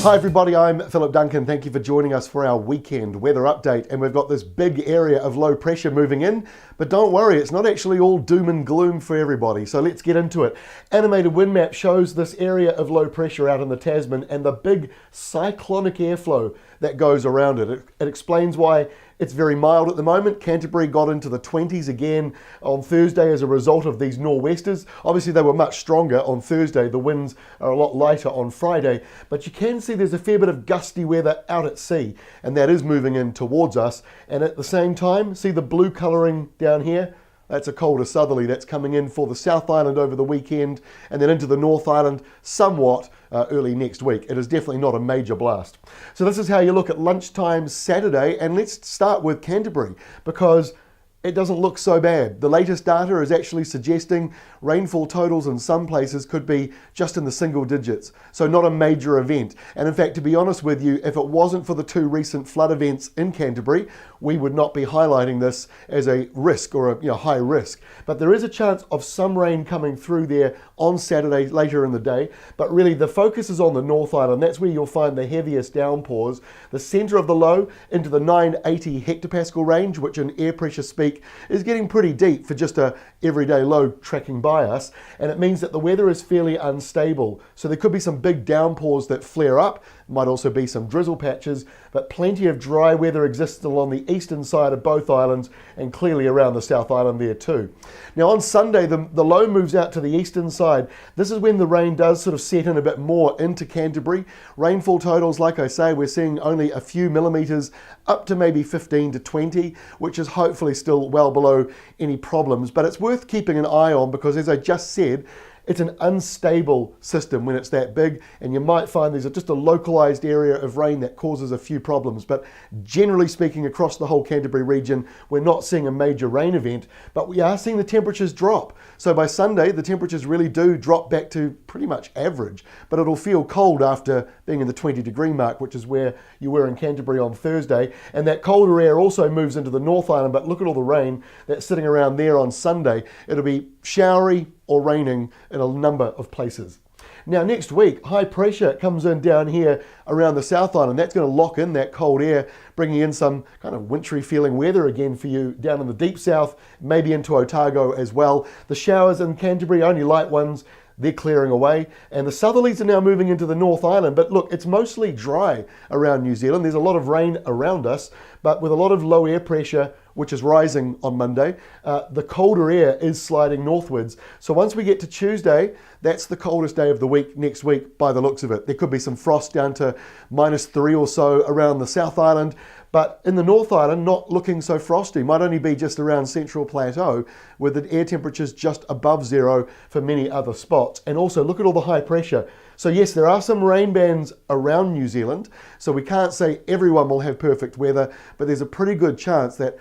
Hi everybody, I'm Philip Duncan. Thank you for joining us for our weekend weather update. And we've got this big area of low pressure moving in, but don't worry, it's not actually all doom and gloom for everybody. So let's get into it. Animated wind map shows this area of low pressure out in the Tasman and the big cyclonic airflow that goes around it. It explains why it's very mild at the moment. Canterbury got into the 20s again on Thursday as a result of these nor'westers. Obviously they were much stronger on Thursday. The winds are a lot lighter on Friday, but you can see there's a fair bit of gusty weather out at sea, and that is moving in towards us. And at the same time, see the blue colouring down here? That's a colder southerly that's coming in for the South Island over the weekend and then into the North Island somewhat early next week. It is definitely not a major blast. So this is how you look at lunchtime Saturday, and let's start with Canterbury because it doesn't look so bad. The latest data is actually suggesting rainfall totals in some places could be just in the single digits, so not a major event. And in fact, to be honest with you, if it wasn't for the two recent flood events in Canterbury, we would not be highlighting this as a risk or a high risk. But there is a chance of some rain coming through there on Saturday later in the day, but really the focus is on the North Island. That's where you'll find the heaviest downpours. The centre of the low into the 980 hectopascal range, which in air pressure speak is getting pretty deep for just a everyday low tracking by us, and it means that the weather is fairly unstable. So there could be some big downpours that flare up, might also be some drizzle patches, but plenty of dry weather exists along the eastern side of both islands and clearly around the South Island there too. Now on Sunday, the low moves out to the eastern side. This is when the rain does sort of set in a bit more into Canterbury. Rainfall totals, like I say, we're seeing only a few millimetres, up to maybe 15 to 20, which is hopefully still well below any problems, but it's worth keeping an eye on because, as I just said, it's an unstable system when it's that big, and you might find there's just a localized area of rain that causes a few problems. But generally speaking, across the whole Canterbury region, we're not seeing a major rain event, but we are seeing the temperatures drop. So by Sunday, the temperatures really do drop back to pretty much average, but it'll feel cold after being in the 20-degree mark, which is where you were in Canterbury on Thursday. And that colder air also moves into the North Island, but look at all the rain that's sitting around there on Sunday. It'll be showery or raining in a number of places. Now next week, high pressure comes in down here around the South Island. That's going to lock in that cold air, bringing in some kind of wintry feeling weather again for you down in the deep south, maybe into Otago as well. The showers in Canterbury, only light ones, they're clearing away, and the southerlies are now moving into the North Island. But look, it's mostly dry around New Zealand. There's a lot of rain around us, but with a lot of low air pressure, which is rising on Monday, the colder air is sliding northwards. So once we get to Tuesday, that's the coldest day of the week next week by the looks of it. There could be some frost down to -3 or so around the South Island, but in the North Island, not looking so frosty. Might only be just around Central Plateau, with the air temperatures just above zero for many other spots. And also look at all the high pressure. So yes, there are some rain bands around New Zealand, so we can't say everyone will have perfect weather, but there's a pretty good chance that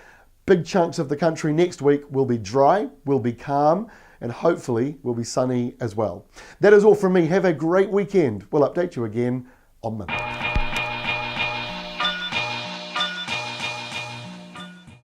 big chunks of the country next week will be dry, will be calm, and hopefully will be sunny as well. That is all from me. Have a great weekend. We'll update you again on Monday.